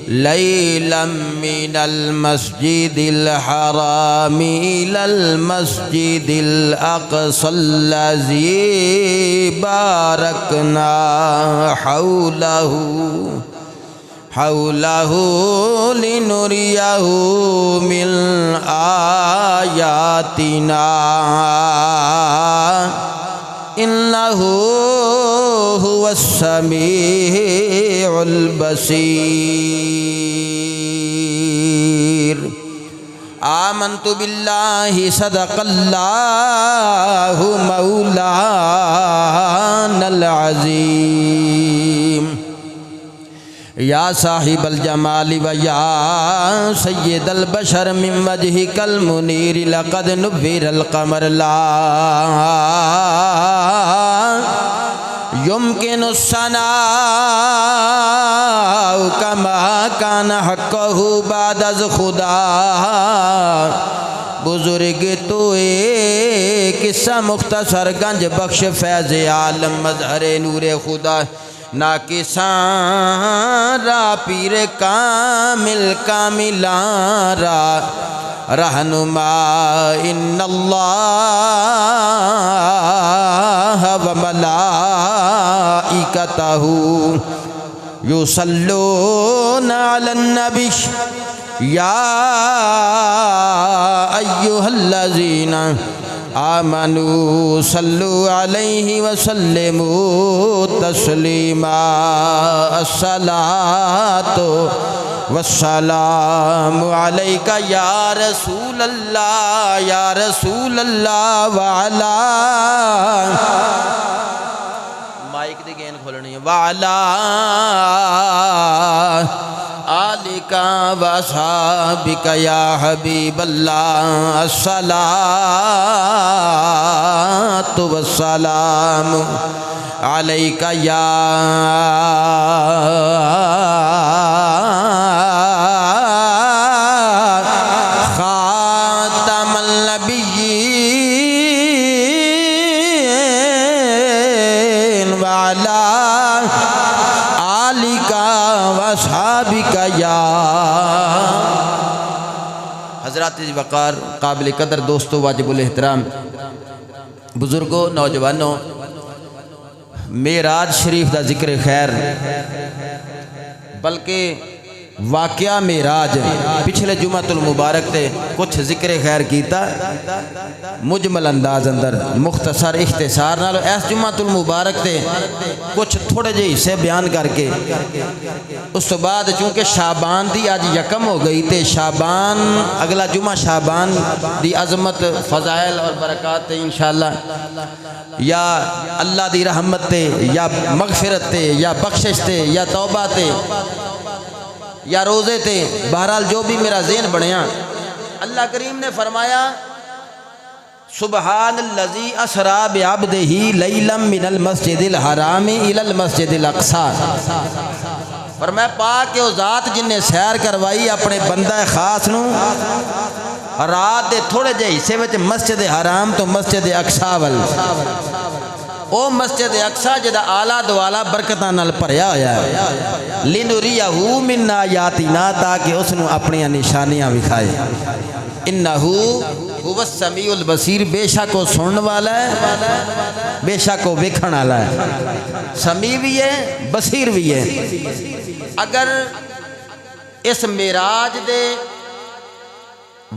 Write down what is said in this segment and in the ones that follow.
ليلا من المسجد الحرام إلى المسجد الأقصى الذي باركنا حوله لنريه من آياتنا إنه هو السميع البصير آمنت بالله صدق الله مولانا العظيم یا صاحب الجمال و یا سید البشر من وجهك المنیر لقد نبیر القمر لا يمكن الثناء كما كان حقه بعد از خدا بزرگ تو ایک قصہ مختصر گنج بخش فیض عالم مظہر نور خدا ناکساں را پیر کامل کاملان را رہنما ان اللہ و ملائکتہ یصلون علی النبی یا ایہا الذین آمنوا صلوا علیہ وسلموا تسلیما الصلاۃ والسلام علیک یا رسول اللہ وعلا مائک دی گین کھولنی ہے وعلا آلک و اصحابک یا حبیب اللہ الصلاۃ والسلام علیک یا خاتم النبیین وعلا آلک و اصحابک یا حضرات وقار قابل قدر دوستو واجب الاحترام بزرگوں نوجوانوں معراج شریف دا ذکر خیر بلکہ واقعہ معراج پچھلے جمعۃ المبارک تے کچھ ذکر خیر کیتا مجمل انداز اندر مختصر اختصار نال اس جمعۃ المبارک تے کچھ تھوڑے جے حصے بیان کر کے اس تو بعد چونکہ شعبان دی آج یکم ہو گئی تے شعبان اگلا جمعہ شعبان دی عظمت فضائل اور برکات تے انشاءاللہ یا اللہ دی رحمت تے یا مغفرت تے یا بخشش تے یا توبہ تے یا روزے تے بہرحال جو بھی میرا ذہن بڑھیا اللہ کریم نے فرمایا سبحان الذی اسری بعبدہ لیلا من المسجد الحرام الی المسجد الاقصی فرمایا پاک او ذات جن نے سیر کروائی اپنے بندہ خاص نو رات دے تھوڑے جے حصے وچ مسجد حرام تو مسجد اقصی ول او مسجد اقصی جدا آلہ دوالا برکتاں نال بھریا ہویا ہے لنریہ من آیاتنا تاکہ اس نو اپنی نشانیاں دکھائے انہو هو السمیع البصیر بے شک وہ سنن والا ہے بے شک وہ ویکھن والا ہے سمیع بھی ہے بصیر بھی ہے اگر اس معراج دے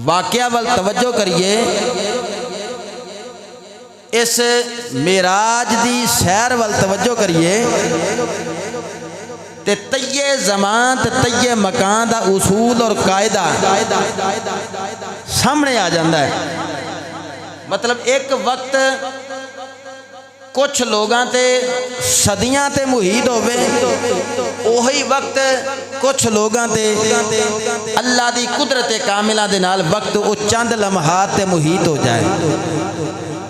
واقعہ وال توجہ کریے اس معراج دی سیر وال توجہ کریے تے تیہ زمان تے تیہ مکان دا اصول اور قاعدہ سامنے آ جاندہ ہے مطلب ایک وقت کچھ لوگاں تے صدیاں تے محیط ہوئے اوہی وقت کچھ لوگاں تے اللہ دی قدرت کاملہ دے نال وقت او چند لمحات تے محیط ہو جائے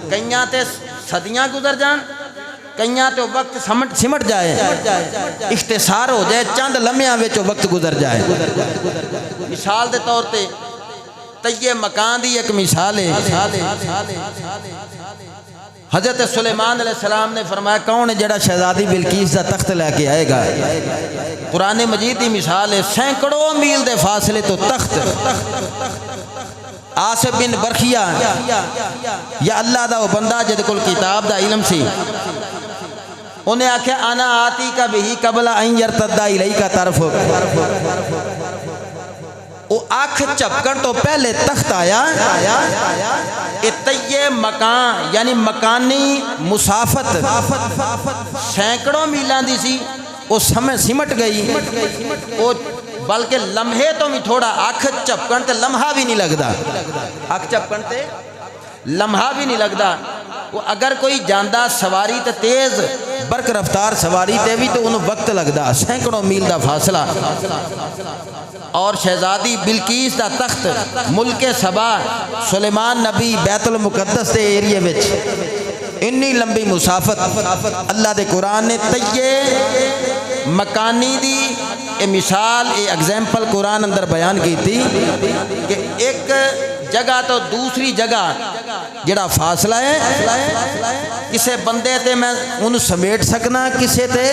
کئیاں تے صدیاں گزر جان کئیاں تے وقت سمٹ جائے اختصار ہو جائے چند لمحیاں وچ وقت گزر جائے مثال دے طور تے تیہ مکان دی ایک مثال ہے حضرت سلیمان علیہ السلام نے فرمایا کون ہے جڑا شہزادی بلقیس دا تخت لے کے آئے گا؟ قرآن مجید کی مثال ہے، سینکڑوں میل دے فاصلے تو تخت آصف بن برخیہ یا اللہ دا وہ بندہ جد کل کتاب دا علم سی، انہیں آکھیا انا آتی کا بہی قبل ان یرتد الیک طرفک، وہ آنکھ چپکن تو پہلے تخت آیا، اتیے مکان یعنی مکانی مسافت سینکڑوں میلان دی سی، وہ سمٹ گئی، وہ بلکہ لمحے تو بھی تھوڑا آنکھ چپکن تے لمحہ بھی نہیں لگدا، آنکھ چپکن تے لمحہ بھی نہیں لگدا۔ وہ اگر کوئی جاندہ سواری تے تیز برق رفتار سواری تے بھی تو انہوں وقت لگدا، سینکڑوں میل دا فاصلہ۔ اور شہزادی بلقیس دا تخت ملک سبا سلیمان نبی بیت المقدس دے ایریے وچ انی لمبی مسافت اللہ دے قرآن نے تیے مکانی دی اے مثال اے ایگزامپل قرآن اندر بیان کی تھی کہ ایک جگہ تو دوسری جگہ جڑا فاصلہ ہے کسے بندے تے میں انہوں سمیٹ سکنا، کسے تے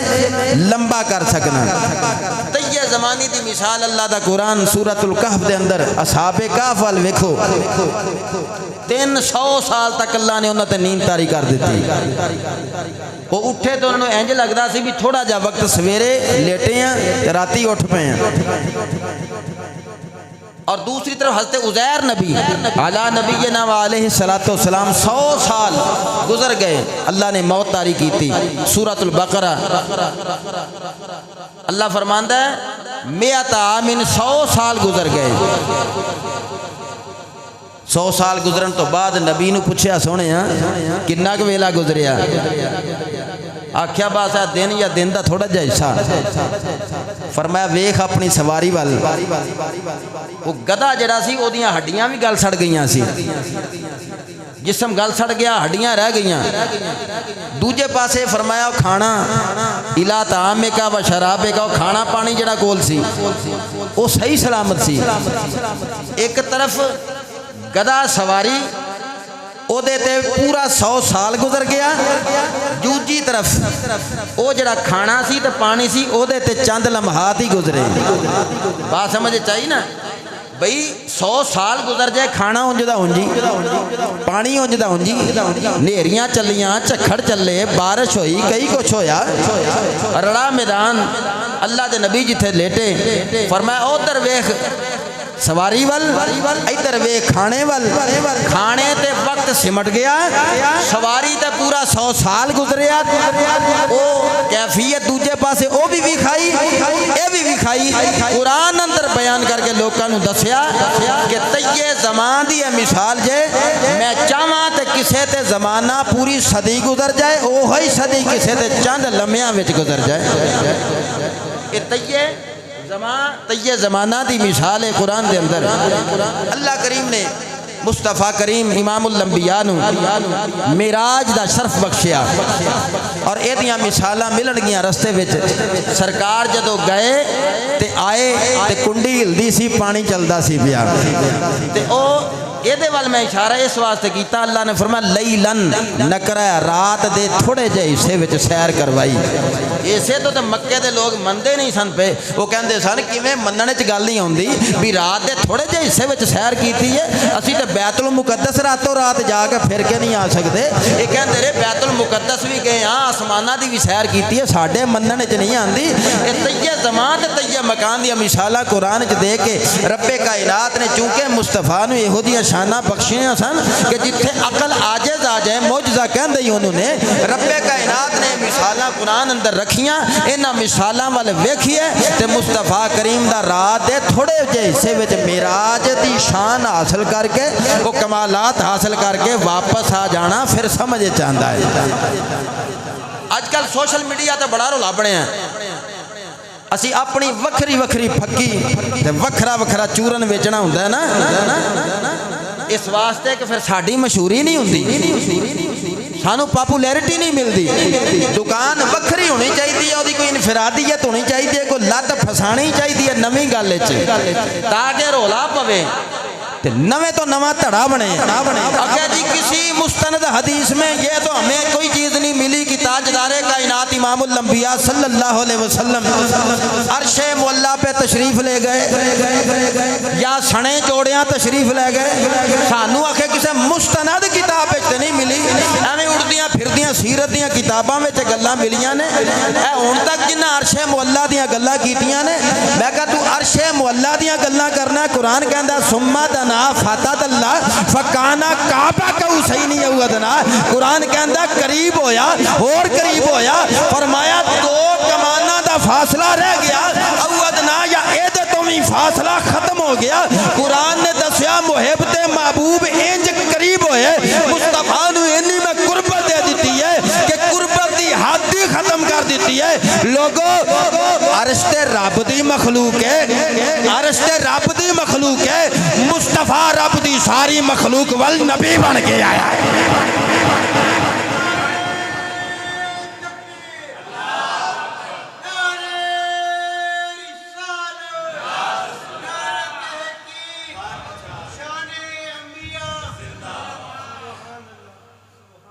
لمبا کر سکنا۔ تیہ زمانی دی مثال اللہ دا قرآن سورۃ الکہف دے اندر اصحاب کہف وال ویکھو، 300 سال تک اللہ نے انہوں تے نیند تاری کر دیتی، وہ اٹھے تو انہوں انج لگدا سی بھی تھوڑا جا وقت سویرے لیٹے ہیں راتی اٹھ پے ہیں۔ اور دوسری طرف حضرت عزیر نبی علی نبینا و علیہ السلام 100 سال گزر گئے، اللہ نے موت طاری کی تھی۔ سورۃ البقرہ اللہ فرماندا ہے 100 عام 100 سال گزر گئے۔ 100 سال گزرن تو بعد نبی نو پوچھیا سونے کنا کہ ویلا گزریا؟ آکھیا بس ہے دن یا دن دا تھوڑا جا حصہ۔ فرمایا ویکھ اپنی سواری وال، وہ گدھا جڑا سی او دیاں ہڈیاں بھی گل سڑ گئیاں سی، جسم گل سڑ گیا، ہڈیاں رہ گئیاں۔ دوجے پاسے فرمایا کھانا الا طعامک و شرابک، کھانا پانی جڑا کول سی وہ صحیح سلامت سی۔ ایک طرف گدھا سواری او دے تے پورا 100 سال گزر گیا، دوجی طرف او جڑا کھانا سی تے پانی سی او دے تے چند لمحات ہی گزرے۔ بات سمجھے چاہیے نا بھئی 100 سال گزر جائے، کھانا ہونجدہ ہونجی، پانی ہونجدہ ہونجی، نیریاں چلیاں، چکھڑ چلے، بارش ہوئی، کئی کچھ ہویا، رڑا میدان۔ اللہ دے نبی جتھے لیٹے فرمایا او در ویخ سواری وال، ادھر وے کھانے وال، کھانے تے وقت سمٹ گیا، سواری تے پورا 100 سال گزریا، او کیفیت دوجے پاسے او بھی کھائی اے بھی کھائی۔ قرآن اندر بیان کر کے لوگاں نو دسیا کہ تیے زمان دی مثال جے، میں چاہاں تے کسے تے زمانہ پوری صدی گزر جائے، او ہی صدی کسے تے چند لمحیاں وچ گزر جائے۔ اے تیہ زمانہ دی مثال ہے قرآن دے اندر۔ اللہ کریم نے مصطفیٰ کریم امام الانبیاء نو معراج دا شرف بخشیا، اور اے دیاں مثالاں ملن گیاں رستے وچ۔ سرکار جدو گئے تے آئے تے کنڈی ہلدی سی، پانی چلدا سی پیا، تے او یہ دے وال میں اشارہ اس واسطے کیتا، اللہ نے فرمایا لیلن نکرہ رات دے تھوڑے جے حصے وچ سیر کروائی۔ اسے تو مکے دے لوگ مندے نہیں سن پہ، وہ کہندے سن کیویں مننے چ گل نہیں ہوندی بھی رات دے تھوڑے جے حصے وچ سیر کیتی ہے، اسی تے بیت المقدس راتوں رات جا کے پھر کے نہیں آ سکتے۔ یہ کہندے رہے بیت المقدس بھی گئے ہاں، آسمانہ دی بھی سیر کیتی ہے، ساڈے مننے چ نہیں آندی۔ یہ تیہ زمان تے تیہ مکان دی مثالاں قرآن چ دے کے رب کائنات نے چونکہ مصطفیٰ نو یہو جیاں شانہ بخشیاں سن کہ جتھے عقل عاجز آ جائے معجزہ کہندے ہی انہوں نے، رب کائنات نے مثالاں قرآن اندر رکھیاں، انہاں مثالاں والے ویکھیے تے مصطفیٰ کریم دا رات دے تھوڑے جے حصے وچ معراج دی شان حاصل کر کے، وہ کمالات حاصل کر کے واپس آ جانا پھر سمجھ چاہتا ہے۔ آج کل سوشل میڈیا تے بڑا رولا بنے ہیں، اسی اپنی وکھری وکھری پھکی تے وکھرا وکھرا چورن ویچنا ہوندہ ہے نا، اس واسطے کہ پھر ساڑی مشہوری نہیں ہوندی، سانو پاپولیرٹی نہیں ملدی۔ دکان وکھری ہونی چاہیے، وہ کوئی انفرادیت ہونی چاہیے، کوئی لت پھسانی چاہیے نویں گل چ تاکہ رولا پوے۔ نوے تو نواں تڑا بنے اگر جی کسی مستند حدیث میں یہ تو ہمیں کوئی چیز نہیں ملی کہ تاجدار کائنات امام الانبیاء صلی اللہ علیہ وسلم عرش مولا پہ تشریف لے گئے یا سنے جوڑیاں تشریف لے گئے سانو آخے کسی مستند کتاب پہ نہیں ملی ایویں اڑدیاں پھردیاں سیرت دیاں کتاباں میں گلاں ملیاں نے اے ہن تک جنہ عرش مولا دیاں گلاں کیتیاں نے میں کہا تو عرش مولا دیاں گلاں کرنا قرآن کہندا ثم دنا فتح اللہ فکانا کعبہ قوسین او ادنا قرآن کہندا قریب ہویا اور قریب ہویا فرمایا دو کماناں دا فاصلہ رہ گیا او ادنا یا ایدے تو بھی فاصلہ ختم ہو گیا قرآن نے دسیا محب تے محبوب انج قریب ہوئے مصطفیٰ نو انی میں قربت دے دیتی ہے کہ قربت دی حد ہی ختم کر دیتی ہے لوگو عرش تے رب دی مخلوق ہے عرش تے رب دی مخلوق ہے مصطفیٰ رب دی ساری مخلوق والنبی بن کے آیا ہے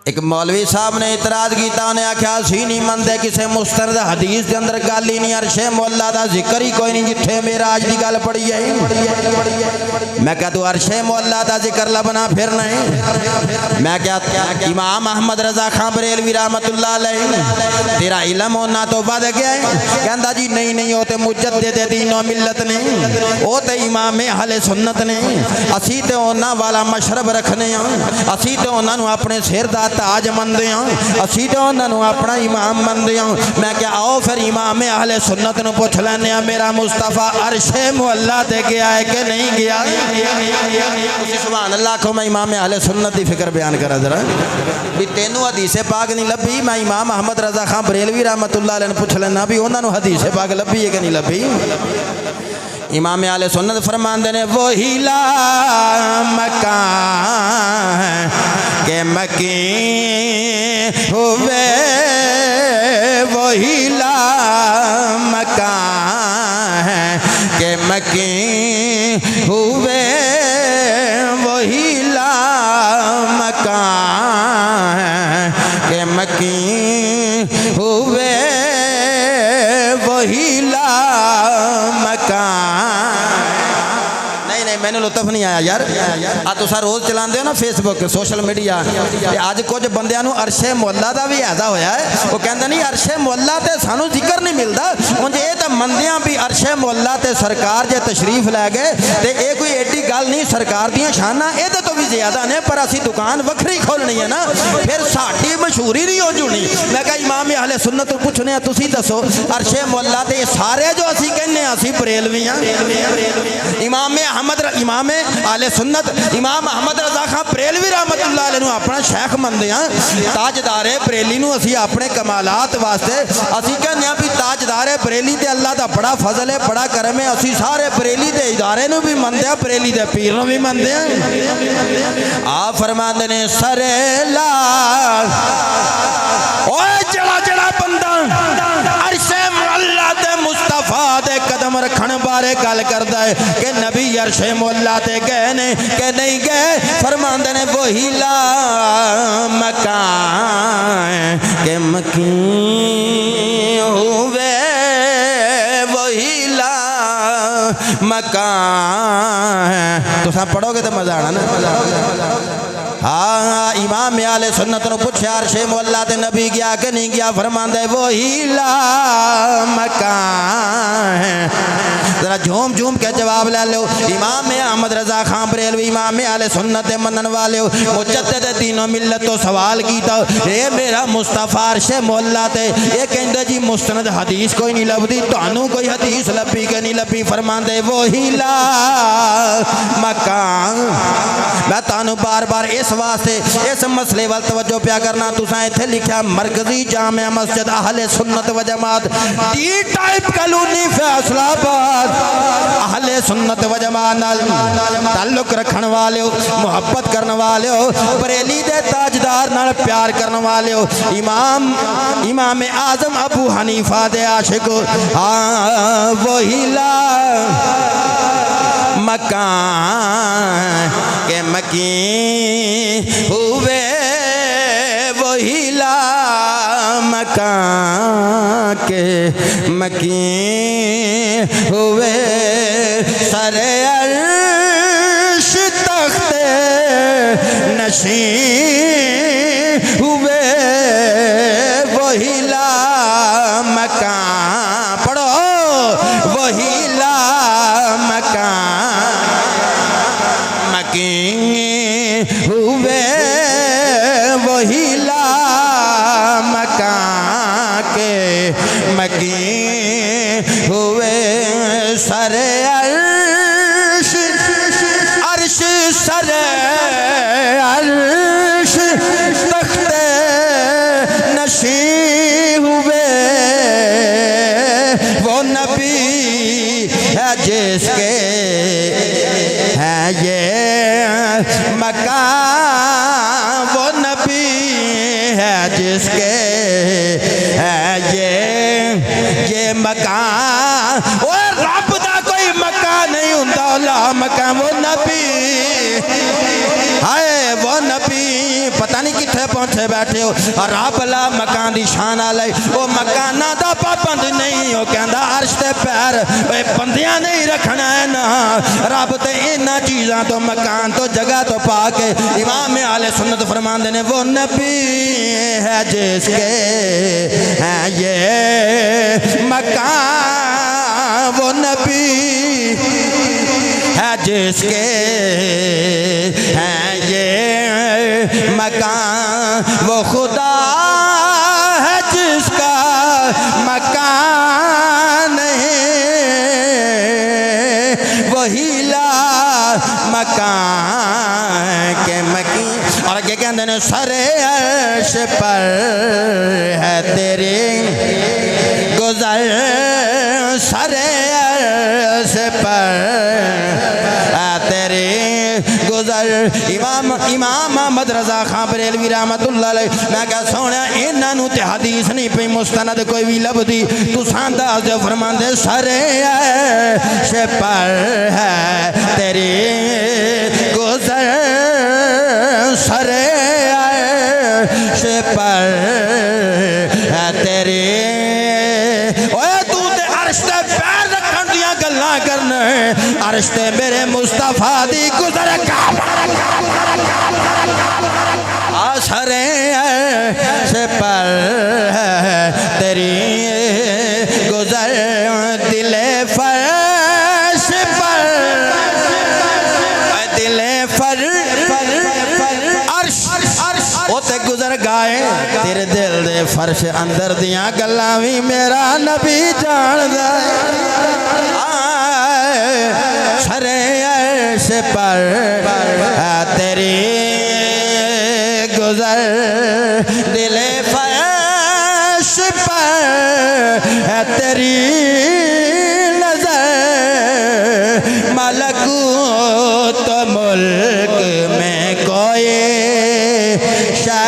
ایک مولوی صاحب نے اعتراض کیتا انہیں آکھیا سی نہیں مندے کسے مستند حدیث دے اندر گل ہی نہیں عرش مولا دا ذکر ہی کوئی نہیں جتھے معراج دی گل پڑھی ہے میں کہا تو عرش مولا دا ذکر لبنا پھر نہیں میں کہا امام احمد رضا خان بریلوی رحمت اللہ علیہ تیرا علم ہونا تو بد گیا ہے کہندا جی نہیں ہوتے مجدد دین و ملت نے ہوتے امام اہل سنت نے اسی تے انہاں والا مشرب رکھنے ہیں اسی تے انہاں نو اپنے سر دا تاج مندے ہیں اسی تو انہاں نو اپنا امام مندے ہیں میں کہ آؤ پھر امام اہل سنت نو پوچھ لینے ہیں میرا مصطفیٰ عرش مولا تے گیا ہے کہ نہیں گیا سبحان اللہ کو میں امام اہل سنت دی فکر بیان کرا ذرا بھی تینوں حدیث پاک نہیں لبھی میں امام احمد رضا خان بریلوی رحمت اللہ علیہ نے پوچھ لینا بھی انہاں نو حدیث پاک لبھی ہے کہ نہیں لبھی امام اہل سنت فرماندے نے وہی لا مکان کہ مکین ہوئے وہی لا مکان کہ مکین ہوئے وہی لا مکان کہ مکین ہوئے وہی لا مکان میں نے لطف نہیں آیا یار تو سا روز چلان دے نا فیس بک سوشل میڈیا آج کچھ بندیاں نو عرش مولا دا بھی ایسا ہویا ہے وہ کہندے نہیں عرش مولا تے سانو ذکر نہیں ملدا مجھے یہ تو مندیاں بھی عرش مولا تے سرکار جے تشریف لے گئے تے اے کوئی ایڈی گل نہیں سرکار دیاں شاناں اے تو بھی زیادہ نے پر اسی دکان وکھری کھولنی ہے نا پھر ساڈی مشہوری نہیں ہو جونی میں کہا امام اہل سنت تو پوچھنے تسی دسو عرش مولا تے سارے جو اسی کہنے اسی بریلوی ہیں امام اہل سنت امام احمد رضا خان بریلوی رحمت اللہ علیہ اپنا شیخ مندے ہیں تاجدار بریلی نو اسی اپنے کمالات واسطے اسی کہنے ہیں بھی تاجدار بریلی تے اللہ دا بڑا فضل ہے بڑا کرم ہے اسی سارے بریلی دے ادارے نو بھی مندے ہیں بریلی دے پیر نو بھی مندے ہیں آپ فرماندے نے سریلا اوے جڑا بندہ عرش مولا تے مصطفیٰ دے قدم رکھن بارے گل کردا ہے کہ نبی عرش مولا تے گئے نے کہ نہیں گئے فرماندے نے وہی لا مکان کہ مکین ہوئے وہی لا مکان تو سب پڑھو گے تو مزہ آنا نا ہاں امام اہل سنت نے پوچھا عرش مولا تے نبی گیا کہ نہیں گیا فرماندا ہے وہی لا مکان ذرا جھوم جھوم کے جواب لے لو امام احمد رضا خان بریلوی امام اہل سنت منن والے مجدد دین و ملت تو سوال کیتا اے میرا مصطفیٰ عرش مولا تے یہ کہندے جی مستند حدیث کوئی نہیں لبدی تانوں کوئی حدیث لبی کہ نہیں لبی فرماندے وہی لا مکان میں تانوں بار بار اس واسطے اس مسئلے وال توجہ پیا کرنا تساں ایتھے لکھیا مرکزی جامع مسجد اہل سنت و جماعت ڈی ٹائپ کالونی فیصلہ آباد اہل سنت و جماعت نال تعلق رکھن والے محبت کرن والے بریلی دے تاجدار نال پیار کرن والے امام اعظم ابو حنیفہ دے عاشق وہی لا مکان مکین ہوئے وہی لامکان کے مکین ہوئے سر عرش تخت نشین ہوئے وہی لامکان پڑھو وہی لامکان مکین ہوئے وہی لامکان کے مکین ہوئے سر عرش عرش سر عرش تخت نشین ہوئے وہ نبی ہے جس کے ہے یہ مکان وہ نبی ہے جس کے ہے یہ مکان وہ رب دا کوئی مکان نہیں ہوتا لا مکان وہ نبی ہائے وہ نبی پتہ نہیں کتنے پہنچے بیٹھے ہو رب لا مکان دی شان آلے وہ مکانہ دا پابند نہیں ہو کہندہ عرش تے پیر بندیاں نہیں رکھنا ہے نا رب تے اینا چیزاں تو مکان تو جگہ تو پاکے امام اہل سنت فرمان دینے وہ نبی ہے جس کے ہے یہ مکان وہ نبی ہے جس کے ہے یہ مکان وہ خدا ہے جس کا مکان نہیں وہی لا مکان کے مکین اور کیا کہتے ہیں سر عرش پر ہے تیری گزر سر عرش پر ہے تیری گزر امام محمد رضا خان بریلوی رحمت اللہ علیہ میں کہا سونا انہاں نو تے حدیث نہیں پئی مستند کوئی بھی لب دی تو سانداز دے فرمان دے سر عرش پر ہے تیری گزر سر عرش پر ہے تیری اوے تو تے عرش تے پیر رکھن دیاں گلاں کرنے عرش تے میرے مصطفیٰ دی گزر کا سر عرش پر ہے تیری گزر دل فرش پر دل عرش وہ تے گزر گائے تیرے دل دے فرش اندر دیاں گلاں وی میرا نبی جان دا سر عرش پر ہے تیری گزر دل فرش پر ہے تیری نظر ملکوت ملک میں کوئی شے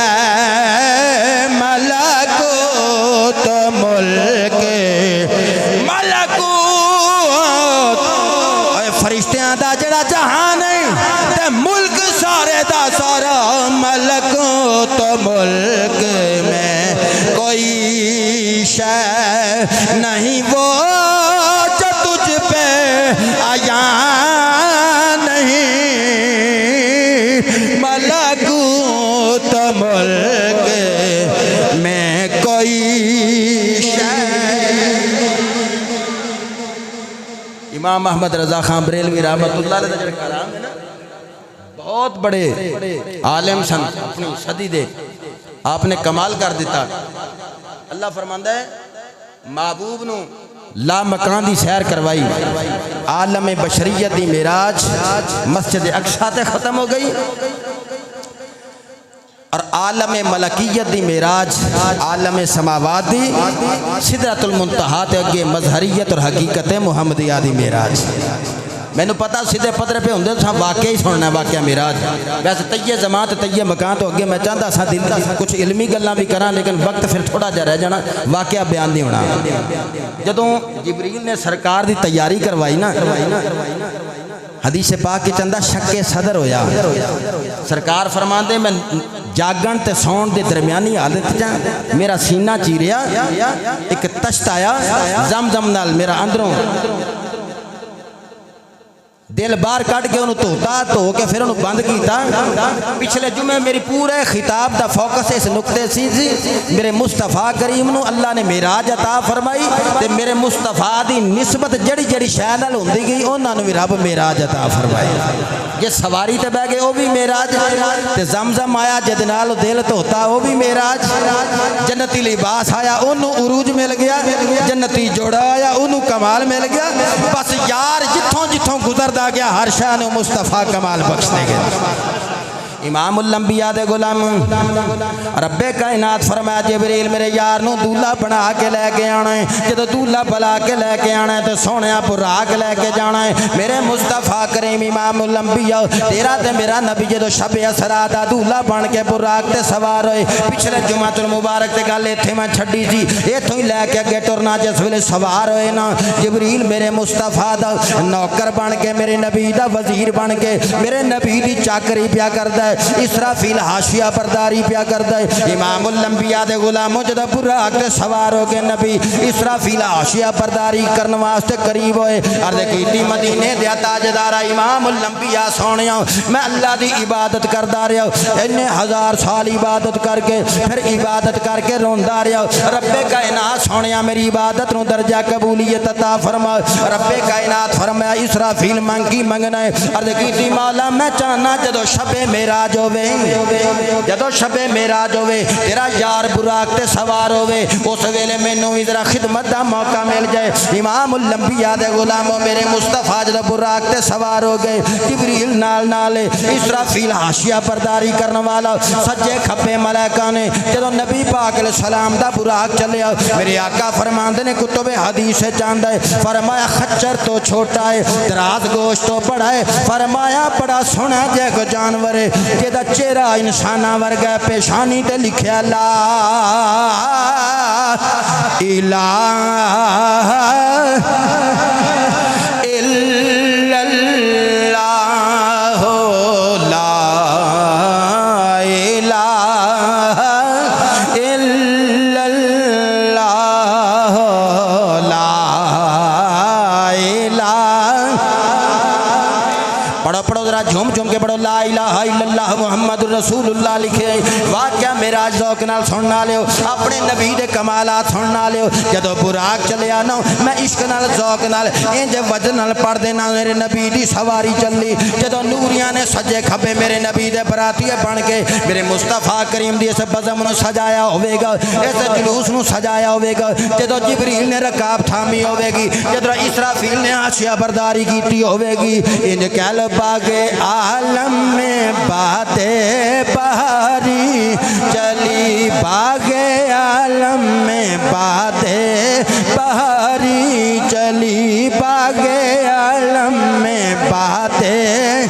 ملکوت ملک فرشتیاں دا جڑا جہان ہے تے ملک سارے دا سارا ملکوت ملک میں کوئی شے نہیں وہ جو تجھ پہ آیا نہیں ملکوت ملک میں کوئی شے امام محمد رضا خان بریلوی رحمت اللہ علیہ جڑے کلام ہے نا بہت بڑے عالم سن اپنی صدی دے آپ نے کمال کر دیتا اللہ فرماندہ ہے محبوب نو لا مکان دی سیر کروائی عالم بشریت دی معراج مسجد اقصی تے ختم ہو گئی اور عالم ملکیت دی معراج عالم سماوات دی سدرۃ المنتہا تے اگے مظہریت اور حقیقت محمدیہ دی معراج میں نے پتا سیدھے پدر پہ ہوندے تو واقعہ ہی سننا ہے واقعہ معراج ویسے تیہ زمان تے تیہ مکان تو اگے میں چاہتا سا دل کچھ علمی گلاں بھی کراں لیکن وقت پھر تھوڑا جا رہ جانا واقعہ بیان نہیں ہونا جدوں جبریل نے سرکار دی تیاری کروائی نا حدیث پاک کے چندہ شک صدر ہویا سرکار فرماندے میں جاگن تے سون دے درمیانی حالت جا میرا سینہ چیریا ایک تشت آیا زمزم نال میرا اندروں دل بار کٹ کے انہوں تو کے پھر انہوں بند کیتا پچھلے جمعے میری پورے خطاب دا فوکس اس نقطے سی میرے مصطفیٰ کریم نو اللہ نے معراج عطا فرمائی تے میرے مصطفیٰ دی نسبت جڑی جڑی شے نال ہوندی گئی انہاں نو بھی رب معراج عطا فرمائی جے سواری تے بہ گئے او بھی معراج تے زمزم آیا جد نال دل دھوتا او بھی معراج جنتی لباس آیا انہوں عروج مل گیا جنتی جوڑا آیا انہوں کمال مل گیا بس یار جتھوں جتھوں گزردا گیا ہر شاہ نے مصطفیٰ کمال بخشنے گئے امام الانبیاء دے غلام رب کائنات فرمایا جبریل میرے یار نو دولہ بنا کے لے کے آنا ہے جدو دولہ بلا کے لے کے آنا ہے تو سونیا پراغ لے کے جانا ہے میرے مصطفیٰ کریم امام الانبیاء تیرا تے میرا نبی جدو شب اسرا دا دولہ بن کے پراغ تے سوار ہوئے پچھلے جمعۃ المبارک تے گل ایتھے میں چھڈی سی ایتھوں ہی لے کے اگے ٹرنا جس ویلے سوار ہوئے نا جبریل میرے مصطفیٰ دا نوکر بن کے میرے نبی دا وزیر بن کے میرے نبی دی چاکری پیا کردا ہے اسرافیل حاشیہ برداری پیا کردا ہے امام الانبیاء دے غلاموں جدا براق تے سوار ہو کے نبی اسرافیل حاشیہ برداری کرن واسطے قریب ہوئے عرض کیتی مدینے دے تاجدار امام الانبیاء سونیا میں اللہ دی عبادت کردا رہیا اتنے ہزار سال عبادت کر کے پھر عبادت کر کے روندا رہیا رب کائنات سونیا میری عبادت نو درجہ قبولیت عطا فرما رب کائنات فرمایا اسرافیل منگی منگنا ہے عرض کیتی مولا میں چاہنا جدو شب میرا جدو شب معراج ہوئے تیرا یار براق تے سوار ہوئے اس ویلے مینوں بھی ذرا خدمت دا موقع مل جائے امام الانبیاء دے غلاموں میرے مصطفیٰ جدو براق تے سوار ہو گئے جبریل نال نال اسرافیل حاشیہ برداری کرنے والا سجے کھپے ملائکہ نے جدو نبی پاک علیہ السلام دا براق چلے میرے آقا فرماندے نے کتب حدیث چاندہ ہے فرمایا خچر تو چھوٹا ہے دراز گوشت تو بڑا ہے فرمایا بڑا سونا جے کو جانور ہے جدہ چہرہ انسانہ ورگا پیشانی تے لکھیا لا الہ الا اللہ لا الہ الا اللہ لا الہ پڑھو پڑھو ذرا جھوم جھوم کے پڑھو لا الہ الا اللہ محمد رسول اللہ لکھے واقعہ معراج ذوق نال سننا لیو اپنے نبی دے کمالات سننا لیو جدو براق چلے آنا میں عشق نال ذوق نال انج وجن نال پڑھ دینا میرے نبی دی سواری چلی جدو نوریاں نے سجے کھبے میرے نبی دے براتی بن کے میرے مصطفیٰ کریم دی اس بزم نو سجایا ہوئے گا اس جلوس نو سجایا ہوئے گا جدو جبریل نے رکاب تھامی ہوئے گی جدو اسرافیل نے حاشیہ برداری کیتی ہوئے گی انج کہل باغے عالم میں باتیں بہاری چلی باغے عالم میں باتیں بہاری چلی باغے عالم میں باتیں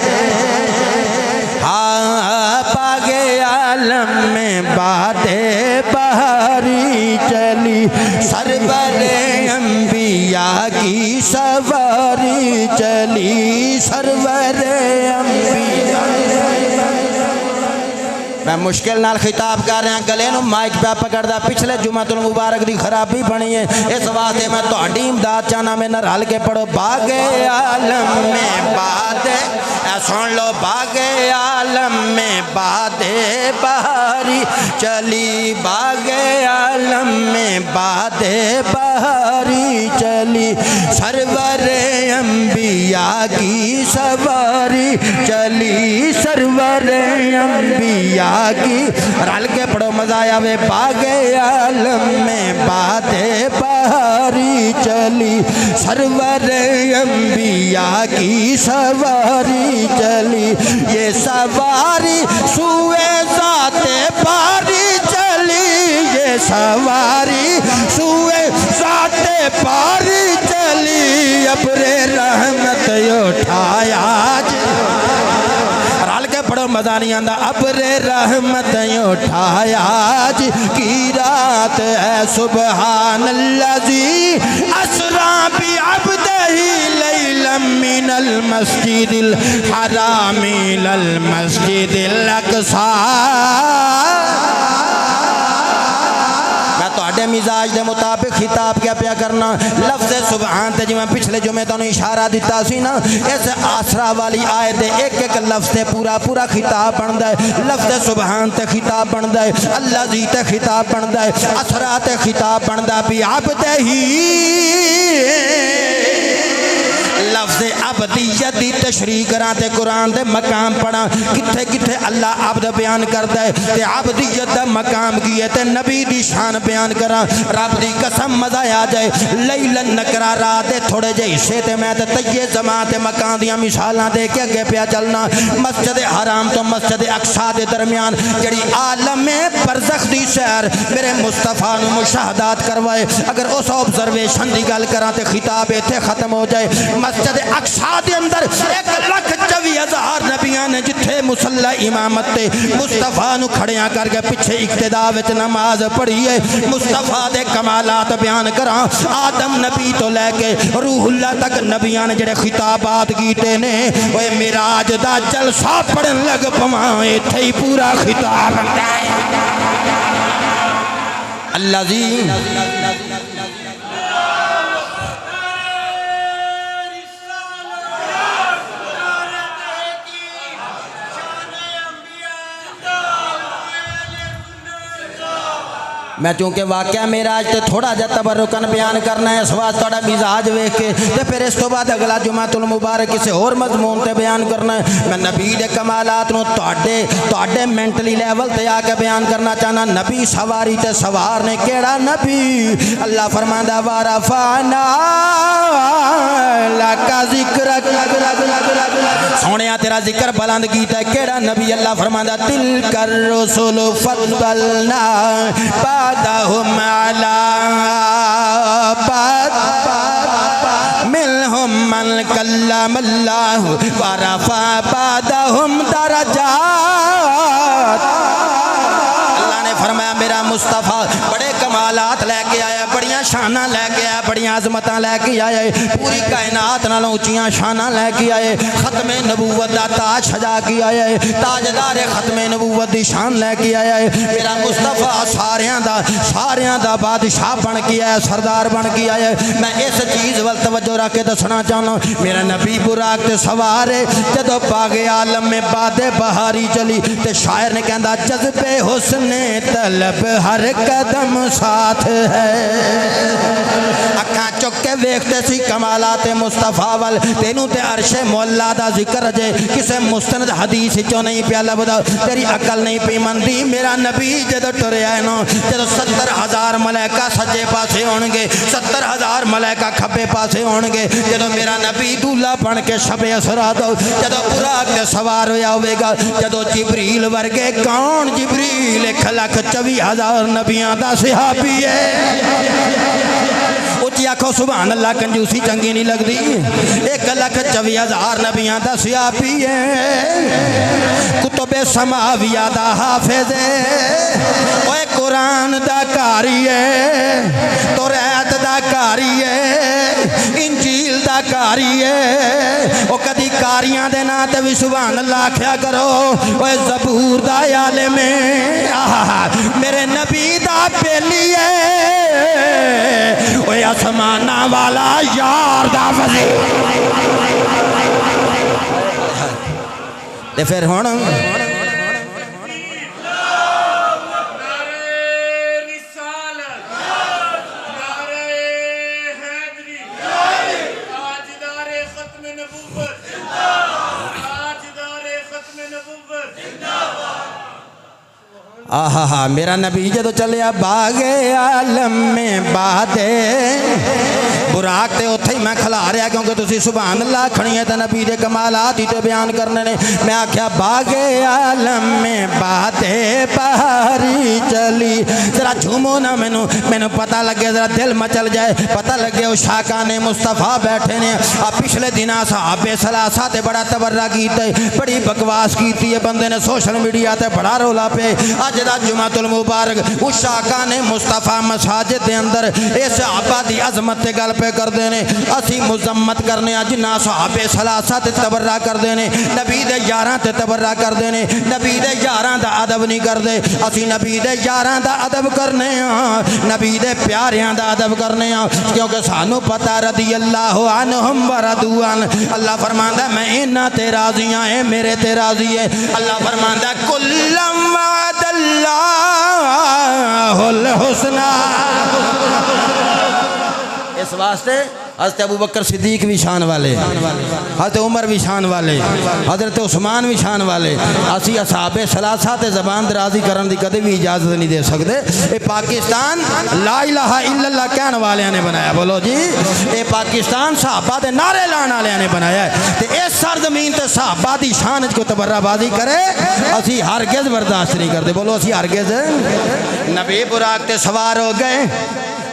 ہاں باغے عالم میں باتیں بہاری چلی سرور انبیاء کی سواری چلی سرور انبیاء میں مشکل نال خطاب کر رہا گلے نو مائک پہ پکڑدا پچھلے جمعۃ المبارک دی خرابی بنی ہے اس واسطے میں تہاڈی امداد چاہنا میں نہ رل کے پڑھو باغے عالم میں باتیں سن لو باغے عالم میں باتیں بہاری چلی باغے عالم میں باتیں بہاری چلی سرور انبیاء کی سواری چلی سرور انبیاء کی رل کے پڑھو مزہ آیا وے باغے عالم میں باتیں بہاری چلی سرور انبیاء کی سواری چلی یہ سواری سوئے ذات پاری چلی یہ سواری سوئے ذات پاری چلی ابر رحمت اٹھایا رل کے پڑھو مزہ نہیں آندا ابر رحمت اٹھایا آج کی رات ہے سبحان الذی اسریٰ بعبدہ لیلا من المسجد الحرام الی المسجد الاقصی مزاج دے مطابق خطاب کیا پیا کرنا لفظ سبحان تے جو میں پچھلے جمعے تو اشارہ دیتا سی نا اس آسرا والی آیت دے ایک ایک لفظ تے پورا پورا خطاب بندا ہے لفظ سبحان تے خطاب بندا ہے اللہ زی تے خطاب بندا ہے اسرا تے خطاب بندا بھی عبدہ ہی لفظ عبدیت دی تشریح کراں تے قرآن دے مقام پڑھاں کتھے کتھے اللہ عبد بیان کردا ہے تے عبدیت دا مقام کی ہے تے نبی دی شان بیان کراں رب دی قسم مزہ آ جائے لیلن نکرا رات دے تھوڑے جے حصے تے میں تے تیے زمان تے مکان دیاں مثالاں دے کے اگے پیا چلنا مسجد حرام تو مسجد اقصی دے درمیان جڑی عالم برزخ دی سیر میرے مصطفیٰ نو مشاہدات کروائے اگر اس آبزرویشن دی گل کراں تے خطاب ایتھے ختم ہو جائے مسجد اقصی دے اندر 1,24,000 نبیاں نے جتھے مصلی امامت تے مصطفیٰ نو کھڑیاں کر کے پیچھے اقتداء وچ نماز پڑھی ہے مصطفیٰ دے کمالات بیان کراں آدم نبی تو لے کے روح اللہ تک نبیاں نے جڑے خطابات کیتے نے اوے معراج دا جلسہ پڑھن لگ پواں ایتھے ہی پورا خطاب اللہ زی میں چونکہ واقعہ معراج تے تھوڑا جا تبرکن بیان کرنا ہے اس واسطے تھوڑا مزاج ویکھ کے تے پھر اس تو بعد اگلا جمعہ المبارک کسی اور مضمون تے بیان کرنا ہے میں نبی دے کمالات نو تواڈے مینٹلی لیول تے آ کے بیان کرنا چاہنا نبی سواری تے سوار نے کیڑا نبی اللہ فرماندا ورفعنا لک ذکرک سونیا تیرا ذکر بلند کیتا ہے کیڑا نبی اللہ فرماندا تلک الرسل فضلنا بعدهم على بعد منهم من كلم الله ورفع بعدهم درجات اللہ نے فرمایا میرا مصطفیٰ بڑے کمالات لے کے آیا بڑیاں شاناں لے کے آیا بڑیاں عظمتاں لے کے آئے پوری کائنات نالوں اونچیاں شاناں لے کے آئے ختم نبوت دا تاج سجا کے آیا ہے تاجدار ختم نبوت دی شان لے کے آیا ہے میرا مصطفیٰ ساریاں دا بادشاہ بن کے آیا سردار بن کے آیا ہے میں اس چیز وال توجہ رکھ کے دسنا چاہنا میرا نبی براق تے سوار ہے جدو باغ عالم میں باد بہاری چلی تے شاعر نے کہندا جذبے حسن طلب ہر قدم ساتھ ہے اکھاں چک کے ویکھتے سی کمالات مصطفیٰ وال تینوں تے عرش مولا دا ذکر جے کسے مستند حدیث چوں نہیں پیا لبدا تیری عقل نہیں پی مندی میرا نبی جدو ٹریا ہے نا جدو 70,000 ملائکہ سجے پاسے ہون گے 70,000 ملائکہ کھبے پاسے ہون گے جدو میرا نبی دولہ بن کے شب اسرا دو جدو براق تے سوار ہویا ہوئے گا جدو جبریل ورگے کون جبریل 1,24,000 نبیاں دا صحابی ہے اچھی آکھو سبحان اللہ کنجوسی چنگی نہیں لگ دی 1,24,000 نبیاں دا صحابی ہے کتب سماویہ دا حافظ ہے اوے قرآن دا کاری ہے توریت دا کاری ہے انجیل دا کاری ہے او کدی کاریاں دے نا تے بھی سبحان اللہ کیا کرو اوے زبور دا عالم میرے نبی دا بیلی ہے اوے آسمانہ والا یار دا وزیر تے پھر ہون آہا میرا نبی جدو چلیا باغ عالم میں بادے براق تے اتھے ہی میں کھلا رہا کیونکہ تسی سبحان اللہ کھڑی ہے تے نبی دے کمالات ہی تے بیان کرنے نے میں آکھیا باغ عالم میں باتیں بہاری چلی ذرا جھومو نا مینوں پتہ لگے ذرا دل مچل جائے پتہ لگے وہ شاکان مصطفیٰ بیٹھے نے پچھلے دنوں صحابہ ثلاثہ تے بڑا تبرہ کیتے بڑی بکواس کیتی ہے بندے نے سوشل میڈیا تے بڑا رولا پہ اج دا جمعۃ المبارک اس شاکان مصطفیٰ مساجد دے اندر اس صحابہ دی عظمت تے گل پہ کردے نے اسی مذمت کرنے جنہ صحابہ ثلاثہ تے تبرہ کردے نے نبی دے یاراں تے تبرہ کردے نے نبی دے یاراں دا ادب نہیں کردے اسی نبی دے یاراں دا ادب کرنے ہاں نبی دے پیاریاں دا ادب کرنے ہاں کیونکہ سانو پتہ رضی اللہ عنہم ورضوا عنہ اللہ فرماندا میں انہاں تے راضی ہاں اے میرے تے راضی ہے اللہ فرماندا کلم وعد اللہ الحسنى اس واسطے حضرت ابو بکر صدیق بھی شان والے حضرت عمر بھی شان والے حضرت عثمان بھی شان والے اسی اصحاب ثلاثہ تے زبان درازی کرن دی کدے بھی اجازت نہیں دے سکتے اے پاکستان لا الہ الا اللہ کہنے والے نے بنایا بولو جی اے پاکستان صحابہ دے نعرے لان والے نے بنایا ہے تے اس سرزمین تے صحابہ دی شان کو تبرہ بازی کرے اسی ہرگز برداشت نہیں کرتے بولو اسی ہرگز نبی براق تے سوار ہو گئے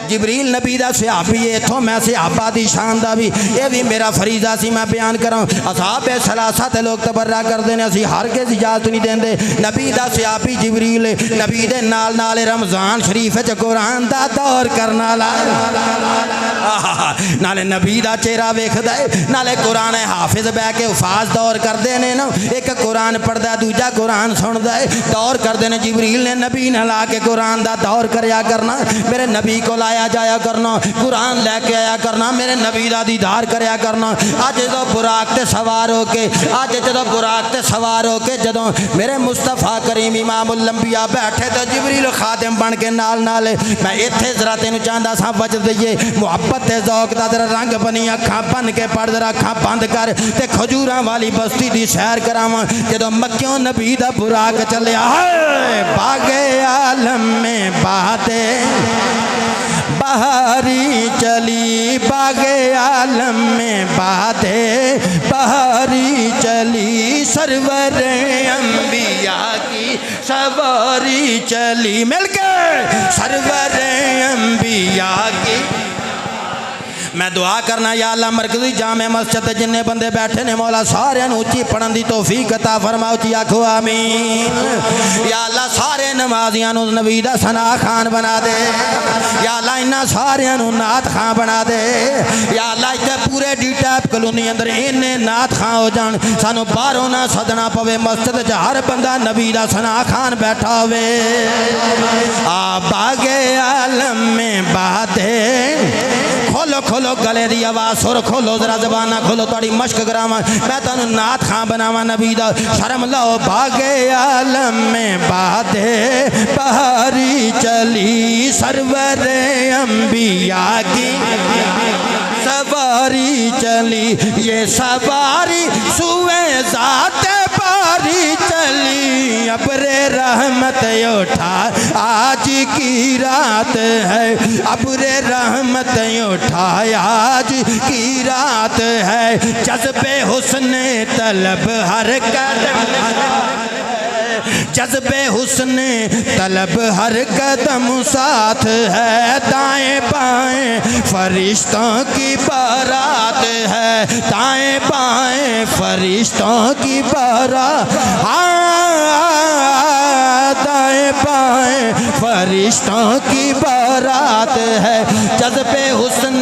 جبریل نبی دا صحابی ہے اتھوں میں صحابہ دی شان دا بھی یہ بھی میرا فریضہ سی میں بیان کراں اصحاب ثلاثہ تے لوگ تبرہ کر دینے اسی ہرگز اجازت نہیں دیندے نبی دا صحابی جبریل نبی دے نال نال رمضان شریف وچ قرآن دا دور کرنا نالے نبی دا چہرہ ویکھدا ہے نالے قرآن حافظ بہ کے حفاظ دور کردے نے نا ایک قرآن پڑھدا دوجا قرآن سندا ہے دور کردے نے جبریل نے نبی نہ لا کے قرآن دا دور کریا کرنا میرے نبی کو لایا جایا کرنا قرآن لے کے آیا کرنا میرے نبی دا دیدار کریا کرنا آج جدو براق تے سوار ہو کے آج جدو براق تے سوار ہو کے جدو میرے مصطفیٰ کریم امام الانبیاء بیٹھے تو جبریل خادم بن کے نال نالے میں ایتھے ذرا تینوں چاہندا سا وجہ دئیے محبت تے ذوق دا ذرا رنگ بنی اکھاں بن کے پڑھ ذرا اکھاں بند کر تے کھجوراں والی بستی دی سیر کراواں جدو مکیوں نبی دا براق چلیا ہے باغ عالم میں باتیں بہاری چلی باغ عالم میں باتیں بہاری چلی سرور انبیاء کی سواری چلی مل کے سرور انبیاء کی میں دعا کرنا یا اللہ مرکزی جامع مسجد جننے بندے بیٹھے نے مولا سارے اونچی پڑھن دی توفیق عطا فرماؤ جی آکھو آمین یا اللہ سارے نمازیاں نو نبی دا ثنا خان بنا دے یا اللہ انہاں سارے نو نعت خان بنا دے یا اللہ تے پورے ڈی ٹیپ کلونی اندر انہیں نعت خان ہو جان سانو باہروں نہ سدنا پوے مسجد وچ ہر بندہ نبی دا ثنا خان بیٹھا ہوے باغ عالم میں باتیں کھولو کھولو گلے دی آواز سر کھولو ذرا زبانہ کھولو تاڑی مشق کراواں میں تانوں نعت خان بناواں نبی دا شرم لو باغ عالم میں باتیں بہاری چلی سرور انبیاء کی سواری چلی یہ سواری سوئے ذات باری چلی ابر رحمت اٹھا آج کی رات ہے ابر رحمت اٹھا آج کی رات ہے جذب حسن طلب ہر قدم جذب حسن طلب ہر قدم ساتھ ہے دائیں بائیں فرشتوں کی بارات ہے دائیں بائیں فرشتوں کی بارات دائیں بائیں فرشتوں کی بارات ہے جذب حسن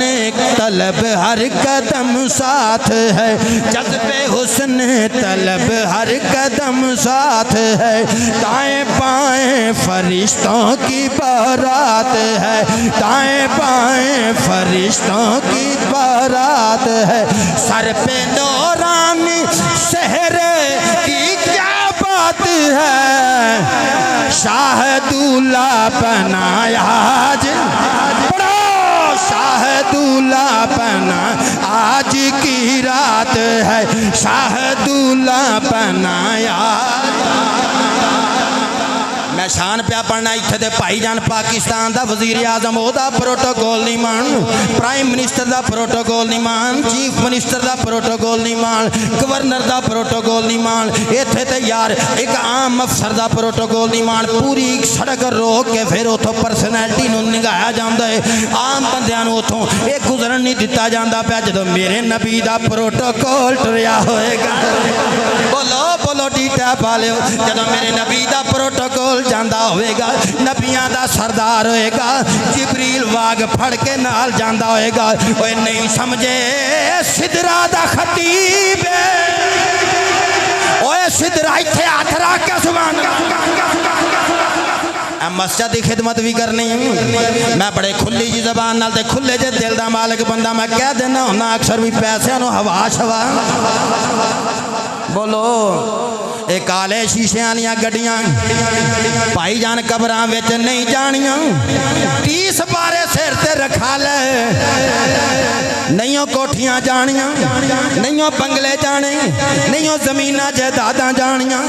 طلب ہر قدم ساتھ ہے جذب حسن طلب ہر قدم ساتھ ہے دائیں بائیں فرشتوں کی بارات ہے دائیں بائیں فرشتوں کی بارات ہے سر پہ نورانی شہر کی کیا بات ہے شاہ دولہ بنایا آج شاہ دولہ بنا آج کی رات ہے شاہ دولہ بنایا میں شان پیا پڑھنا اتھے دے بھائی جان پاکستان دا وزیر اعظم او دا پروٹوکول نہیں مان پرائم منسٹر دا پروٹوکول نہیں مان چیف منسٹر دا پروٹوکول نہیں مان گورنر دا پروٹوکول نہیں مان اتھے تے یار ایک عام افسر دا پروٹوکول نہیں مان پوری سڑک روک کے پھر اتھوں پرسنالٹی نو نگایا جاندا ہے عام بندیاں نو اتھوں ایک گزرن نہیں دتا جاندا پیا جدوں میرے نبی دا پروٹوکول ٹریا ہوئے گا بولو بولو ڈیٹا پا لیو جدوں میرے نبی دا پروٹوکول جاندا ہوئے گا نبیاں دا سردار ہوئے گا جبریل واگ پھڑ کے نال جاندا ہوئے گا اوے نہیں سمجھے سدرا دا خطیب اوے سدرا ایتھے ہاتھ رکھ کے سبحان مسجد کی خدمت بھی کرنی میں بڑے کھلی جی زبان نال تے کھلے جے دل دا مالک بندہ میں کہہ دینا ہونا اکثر بھی پیسے نو ہوا شوا بولو اے کالے شیشے والیاں گڈیاں بھائی جان قبراں وچ نہیں جانیاں 30 بارے سر تے رکھا لے نہیں کوٹھیاں جانیاں نہیں بنگلے جانے نہیں زمیناں جائیداداں جانیاں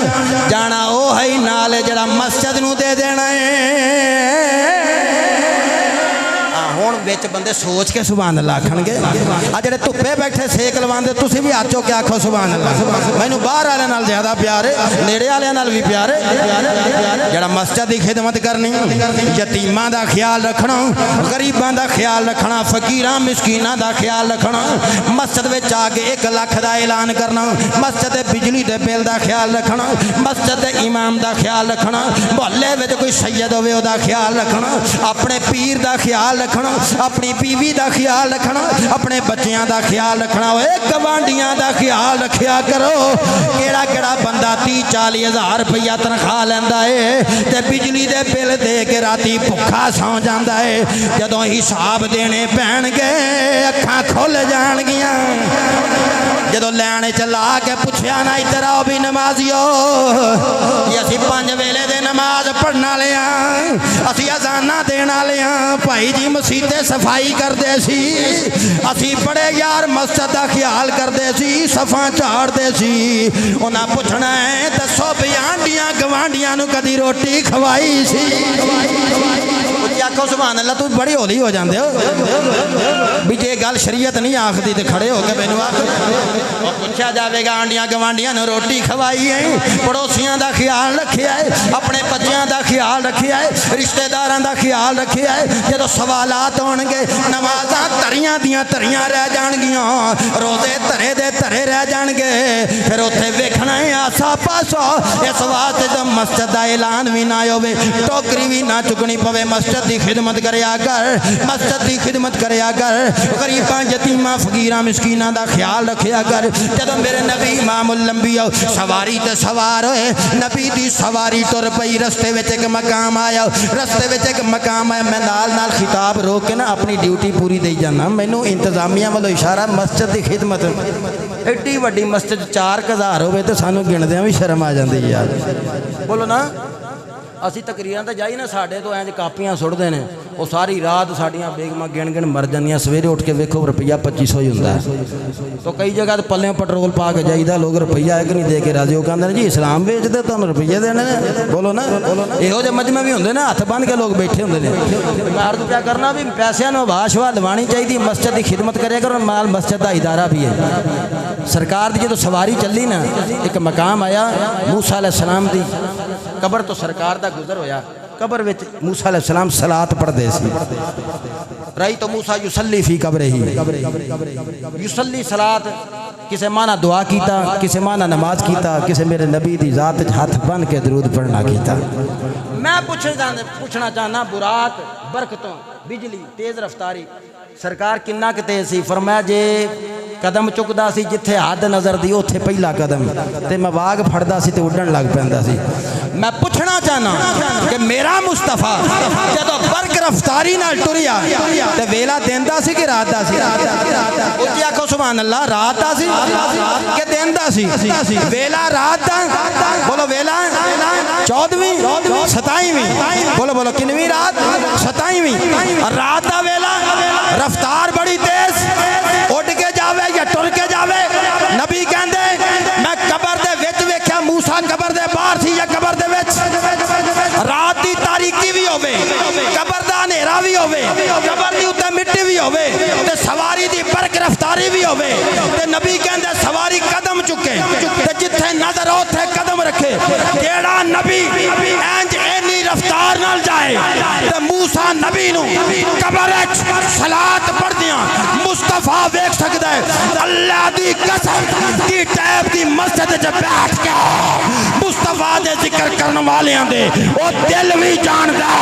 جانا او ہے نال جڑا مسجد نو دے دینا ہے ہون وچ بندے سوچ کے سبحان اللہ کھن گے جڑے دھوپے بیٹھے سیک لواندے تسی بھی ہاتھ چو کے آکھو سبحان اللہ مینوں باہر والے نال زیادہ پیار ہے نیڑے والے نال بھی پیار ہے جڑا مسجد دی خدمت کرنی یتیماں دا خیال رکھنا غریباں دا خیال رکھنا فقیراں مسکیناں دا خیال رکھنا مسجد وچ آ کے 1 لاکھ دا اعلان کرنا مسجد دے بجلی دے بل دا خیال رکھنا مسجد دے امام دا خیال رکھنا محلے وچ کوئی سید ہوے او دا خیال رکھنا اپنے پیر دا خیال رکھنا اپنی بیوی دا خیال رکھنا اپنے بچیاں دا خیال رکھنا گوانڈیاں دا خیال رکھیا کرو کیڑا کیڑا بندہ 30-40 ہزار روپیہ تنخواہ لیندا ہے تے بجلی دے بل دے کے راتی بھکھا سو جاندا ہے جدوں حساب دینے پین گے اکھاں کھل جان گیاں جدوں لینے چلا کے پوچھیا نا ادھر آؤ بھی نمازیو یہ اسی 5 ویلے دے نماز پڑھنا لیا اسی اذاناں دینا لیا بھائی جی مسیتے صفائی کر دے سی اسی بڑے یار مسجد دا خیال کر دے سی صفاں چاڑ دے سی انہاں پوچھنا ہے دسو بھی آنڈیاں گوانڈیاں نو کدی روٹی کھوائی سی آکھو سبحان اللہ تو بڑی ہولی ہو جاندے ہو بھی جے گل شریعت نہیں آکھدی تے کھڑے ہو کے مینوں آکھو اور پوچھا جاوے گا آنڈیاں گوانڈیاں نو روٹی کھوائی ہے پڑوسیاں دا خیال رکھیا ہے اپنے بچیاں دا خیال رکھیا ہے رشتہ داراں دا خیال رکھیا ہے جدوں سوالات ہون گے نمازاں تریاں دیاں تریاں رہ جان گیاں روزے ترے دے ترے رہ جان گے پھر اوتھے ویکھنا ہے آسا پاسا اس واسطے تے مسجد دا اعلان وی نہ ہوے ٹوکری وی نہ چکنی پوے مسجد دی خدمت کریا کر مسجد دی خدمت کریا کر غریباں یتیماں فقیراں مسکیناں دا خیال رکھیا کر جدوں میرے نبی امام الانبیاء سواری تے سوار ہوئے نبی دی سواری ٹر پئی رستے وچ ایک مقام آیا رستے وچ ایک مقام آیا میں نال نال خطاب روک کے نا اپنی ڈیوٹی پوری دے جانا مینوں انتظامیہ والوں اشارہ مسجد دی خدمت ایڈی وڈی مسجد 4000 ہوئے تے سانوں گندیاں بھی شرم آ جاندی یار بولو نا اسی تقریراں تے جائی نا ساڈے تو اینج کاپیاں سڑدے نے وہ ساری رات ساڈیاں بیگماں گن مر جاندیاں سویرے اٹھ کے ویکھو روپیہ 2500 ہی ہوندا ہے تو کئی جگہ تے پلیوں پٹرول پا کے جائیدا لوگ روپیہ ایک نہیں دے کے راضی ہو کہندے جی اسلام ویچ دے تانوں روپیہ دینے بولو نا ਇਹੋ ਜਿਹੇ مجمع بھی ہوندے نا ہاتھ بن کے لوگ بیٹھے ہوندے نے میں عرض کیا کرنا بھی پیسے نو باشوا لوانی چاہیے مسجد کی خدمت کرے کرو مال مسجد دا ادارہ بھی ہے سرکار دی جدوں سواری چلی نا ایک مقام آیا موسیٰ علیہ السلام دی قبر تو سرکار دا گزر ہویا قبر وچ موسیٰ علیہ السلام صلاۃ پڑھ دے سی رائی تو موسیٰ یصلی فی قبرہ یصلی صلاۃ کسے معنی دعا کیتا کسے معنی نماز کیتا کسے میرے نبی دی ذات ہاتھ بن کے درود پڑھنا کیتا میں پوچھنا چاہنا برات برکتوں بجلی تیز رفتاری سرکار کنہ کے تیز سی فرمایا جے قدم چکدا سی جتھے حد نظر دی اوتھے پہلا قدم تے میں واگ پھڑدا سی تے اڈن لگ پیندا سی میں پوچھنا چاہنا کہ میرا مصطفیٰ جدوں برق رفتاری نال ٹریا تے ویلا دیندا سی کہ رات دا سی اچھی آکھو سبحان اللہ رات دا سی کہ دیندا سی ویلا رات دا بولو ویلا 14ویں 27ویں بولو کنویں رات 27ویں رات دا ویلا رفتار بڑی تیز اٹھ کے جاوے یا ٹر کے جاوے نبی کہندے میں قبر دے وچ ویکھیا موسیٰ قبر دے باہر سی یا قبر دے وچ رات بھی ہوے قبر دی اُتے مٹی بھی ہوے تے سواری دی برق رفتاری بھی ہوے تے نبی کہندے سواری قدم چکے تے جتھے نظر اوتھے قدم رکھے کیڑا نبی انج اینی رفتار نال جائے تے موسیٰ نبی نو قبر وچ صلاۃ پڑھدیاں مصطفیٰ ویکھ سکدا ہے اللہ دی قسم کی ٹیپ دی مسجد وچ بیٹھ کے مصطفیٰ دے ذکر کرن والیاں دے او دل بھی جاندا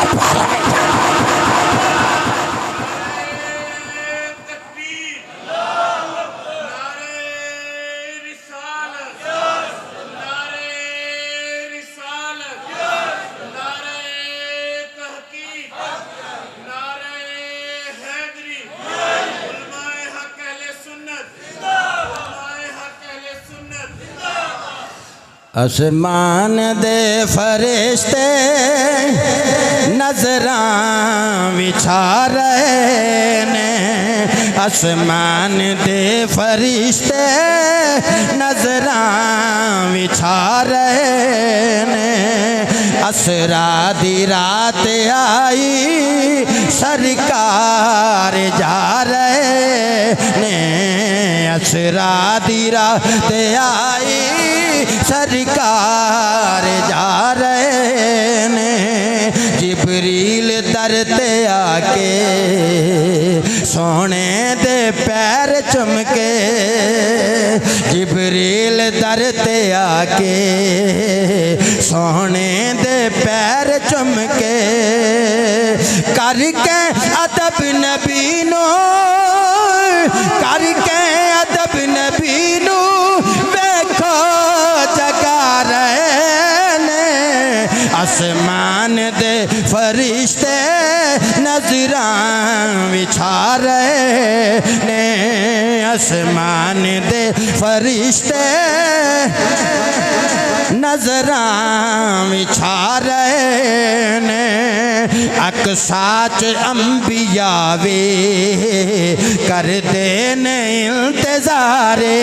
آسمان دے فرشتے نظراں وچھا رہے نے آسمان دے فرشتے نظراں وچھا رہے نے اسرا دی رات آئی سرکار جا رہے نے اسرا دی رات آئی سرکار جا رہے نے جبریل در تے آ کے سونے دے پیر چمکے جبریل در تے آ کے سونے دے پیر چمکے کر کے ادب نبی نو کر کے ادب نبی نو ویکھو جگا رہے نے آسمان دے فرشتے نظراں وچھا رہے نے آسمان دے فرشتے نظراں وچھا رہے نے اقصاچ انبیاء وے کر دے نے انتظارے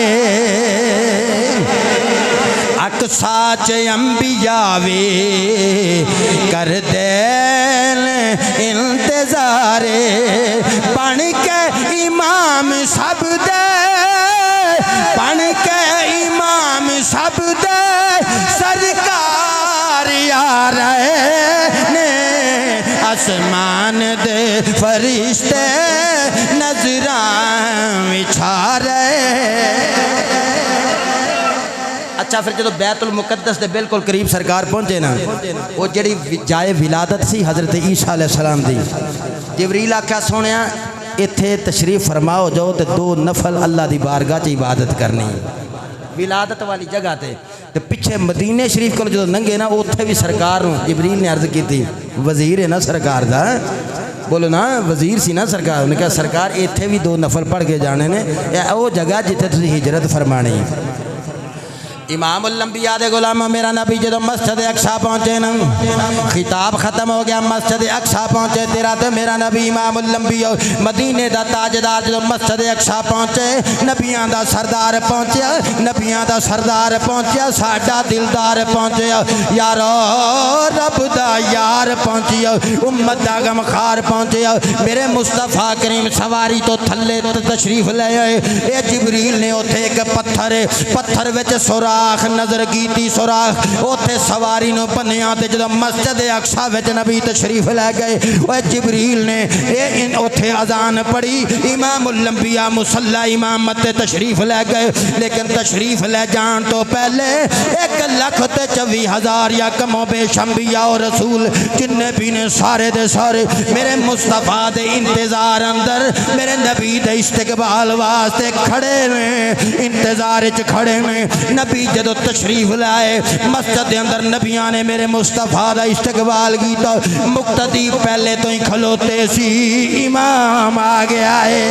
اقصاچ انبیاء وے کر دین انتظارے بن کے امام سب دے بن کے امام سب دے سرکار آ رہے نے آسمان دے فرشتے نظراں وچھا رہے۔ اچھا پھر جدو بیت المقدس دے بالکل قریب سرکار پہنچے نا وہ جڑی جائے ولادت سی حضرت عیسیٰ علیہ السلام دی جبریل آکھیا سونیا اتھے تشریف فرماؤ جاؤ تے 2 نفل اللہ دی بارگاہ چ عبادت کرنی ولادت والی جگہ تے پیچھے مدینے شریف کو جدو ننگے نا اتھے بھی سرکار جبریل نے عرض کی تھی وزیر ہے نا سرکار دا بولو نا وزیر سی نا سرکار انہوں نے کہا سرکار اتھے بھی 2 نفل پڑھ کے جانے نے وہ جگہ جتھے تسی ہجرت فرمانی امام الانبیاء دے غلام میرا نبی جدو مسجد اقصیٰ پہنچے نا خطاب ختم ہو گیا مسجد اقصیٰ پہنچے تیرا تے میرا نبی امام الانبیاء مدینے دا تاجدار جدو مسجد اقصیٰ پہنچے نبیان دا سردار پہنچیا نبیان دا سردار پہنچیا ساڈا دلدار پہنچیا یارو رب دا یار پہنچیا امت دا غمخار پہنچیا میرے مصطفیٰ کریم سواری تو تھلے تشریف لے آئے اے جبریل نے اتھے ایک پتھر وچ سوراخ نظر کیتی سوراخ اوتھے سواری نو پنیاں تے جدو مسجد اقصیٰ وچ نبی تشریف لے گئے وہ جبریل نے اوتھے اذان پڑھی امام الانبیاء مصلی امامت تے تشریف لے گئے لیکن تشریف لے جان تو پہلے 1,24,000 یا کم و بیش انبیاء و رسول جننے بھی نے سارے دے سارے میرے مصطفیٰ دے انتظار اندر میرے نبی دے استقبال واسطے کھڑے میں انتظار چ کھڑے میں نبی جدو تشریف لائے مسجد دے اندر نبیان نے میرے مصطفیٰ دا استقبال کیتا مقتدی پہلے تو ہی کھلوتے سی امام آ گیا ہے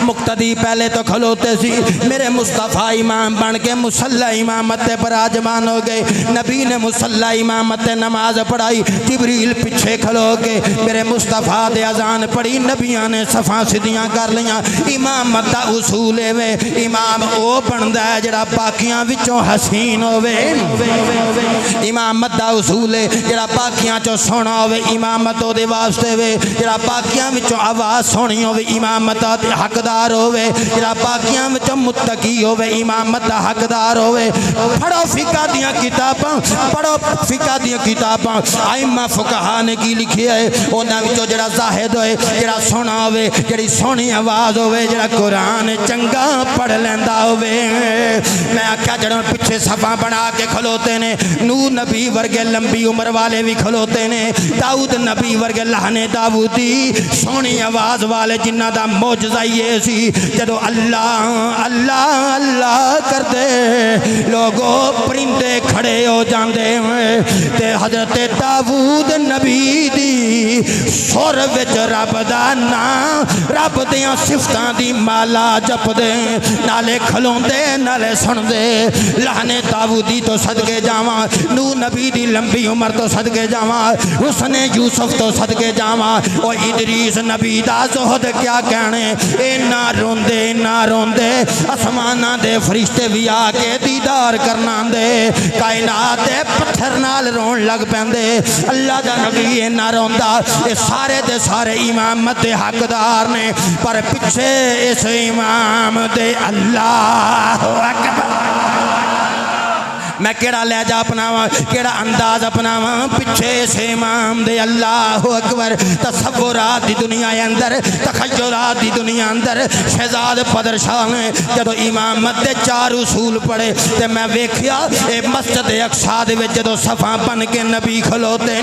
مقتدی پہلے تو کھلوتے سی میرے مصطفیٰ امام بن کے مصلی امامت پر آجمان ہو گئے نبی نے مصلی امامت نماز پڑھائی جبریل پیچھے کھلو کے میرے مصطفیٰ دے اذان پڑھی نبیان نے صفاں سدیاں کر لیاں امامت دا اصول ہے امام او بندہ ہے جڑا باقیاں وچوں حسین ہوے امامت دا اصول ہے جڑا باقیاں چوں سونا ہوے امامت دے واسطے وے جڑا باقیاں وچوں آواز سونی ہوے امامت دا حقدار ہوے جڑا باقیاں وچوں متقی ہوے امامت دا حقدار ہوے پڑھو فقہ دیاں کتاباں پڑھو فقہ دیاں کتاباں ائمہ فقہا نے کی لکھیا ہے انہاں وچوں جڑا زاہد ہوئے جڑا سونا ہوئے جڑی سونی آواز ہوئے جڑا قرآن چنگا پڑھ لیندہ ہوئے میں آکھا جڑوں پچھے صفحہ بنا کے کھلوتے نے نوح نبی ورگے لمبی عمر والے بھی کھلوتے نے داؤد نبی ورگے لہنے داؤدی سونی آواز والے جنہ دا موجزہ یہ سی جدو اللہ اللہ اللہ کر دے لوگوں پرندے کھڑے ہو جاندے تے حضرت داؤد نبی دی سور وچ رب دا نام رب دیاں صفتاں دی مالا جپ دے نالے کھلون دے نالے سن دے لہنے داؤدی تو صدقے جاواں نوح نبی دی لمبی عمر تو صدقے جاواں حسن یوسف تو صدقے جاواں او ادریس نبی دا زہد کیا کہنے اے نہ روندے آسماناں دے فرشتے بھی آ کے دیدار کرنا دے کائنات دے پتھر نال رون لگ پیندے اللہ دا نبی اے نہ روندا اے سارے دے سارے امامت دے حقدار نے پر پچھے اس امام دے اللہ اکبر میں کیڑا لہجہ اپناواں کیڑا انداز اپناواں پچھے سے امام دے اللہ اکبر تصورات دی دنیا اندر تخیلات دی دنیا اندر شہزاد پدر شاہ نے جدو امامت دے 4 اصول پڑھے تے میں ویکھیا اے مسجد اقصی دے وچ جدو صفاں بن کے نبی کھلوتے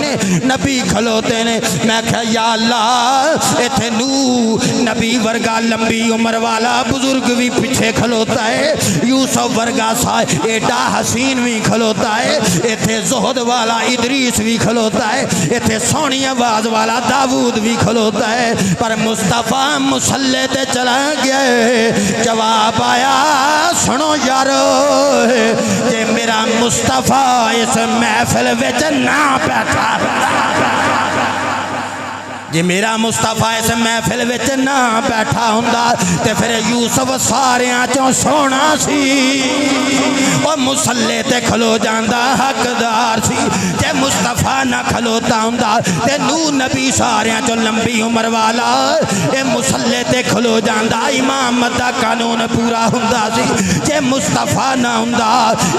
نے میں کہا یا اللہ ایتھے نوح نبی ورگا لمبی عمر والا بزرگ بھی پیچھے کھلوتا ہے یوسف ورگا سا ایڈا حسین بھی کھلوتا ہے ایتھے زہد والا ادریس بھی کھلوتا ہے ایتھے سونی آواز والا داؤد بھی کھلوتا ہے پر مصطفیٰ مصلی تے چلا گیا جواب آیا سنو یارو کہ میرا مصطفیٰ اس محفل وچ نہ بیٹھا جی میرا مصطفیٰ اس محفل وچ نہ بیٹھا ہوندا تے پھر یوسف ساریاں چوں سونا سی او مصلی تے کھلو جاندا حقدار سی جے مصطفیٰ نہ کھلوتا ہوندا تے نوح نبی ساریاں چوں لمبی عمر والا اے مصلی تے کھلو جاندا امامت دا قانون پورا ہوندا سی جے مصطفیٰ نہ ہوندا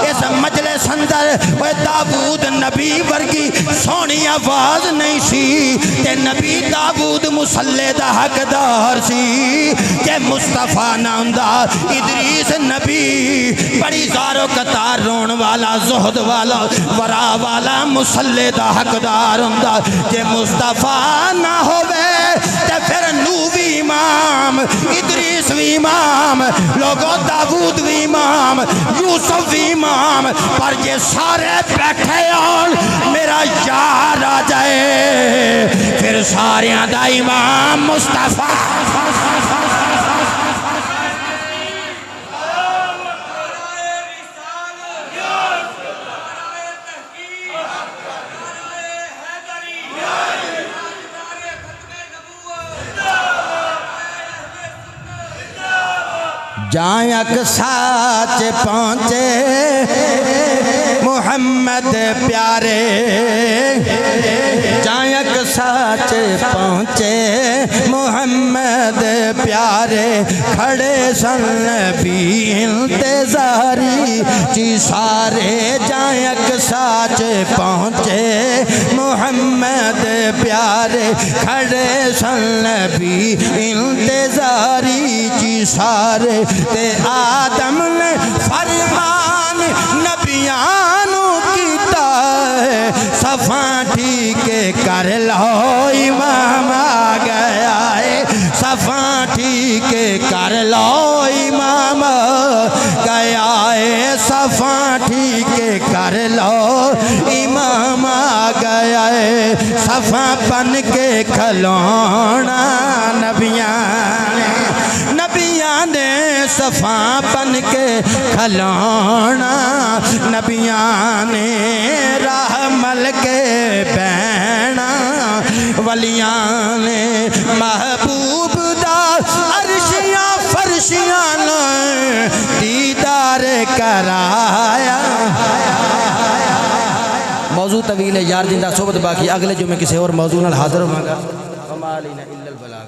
اس مجلس اندر اے داؤد نبی ورگی سونی آواز نہیں سی تے نبی داؤد مصلی دا حقدار سی کہ مصطفیٰ نہ ہوندا ادریس نبی بڑی زارو قطار رون والا زہد والا ورا والا مصلی دا حقدار ہوندا کہ مصطفیٰ نہ ہوئے تے پھر نوح بھی امام ادریس بھی امام لوگوں داؤد بھی امام یوسف بھی امام پر یہ سارے بیٹھے آن میرا یار آ جائے پھر ساریاں دا امام مصطفیٰ جائیں ساتھ پہنچے محمد پیارے جائیں ساتھ پہنچے محمد پیارے کھڑے سن بھی انتظاری جی سارے جائیں ساتھ پہنچے محمد پیارے کھڑے سن بھی انتظاری جی سارے تے آدم نے فرمان نبیانوں کیتا ہے صفاں ٹھیک کر لو امام آ گیا ہے صفاں ٹھیک کر لو امام گیا ہے صفاں ٹھیک کر لو امام آ گیا ہے صفاں بن کے کھلونا نبیاں نے صفاں بن کے کھلونا نبیاں نے راہ مل کے بہنا ولیاں نے محبوب دا عرشیاں فرشیاں دیدار کرایا موضوع طویل ہے یار، جندہ صحبت باقی، اگلے جو میں کسی اور موضوع نال حاضر ہوں گا. وما علینا الا البلاغ.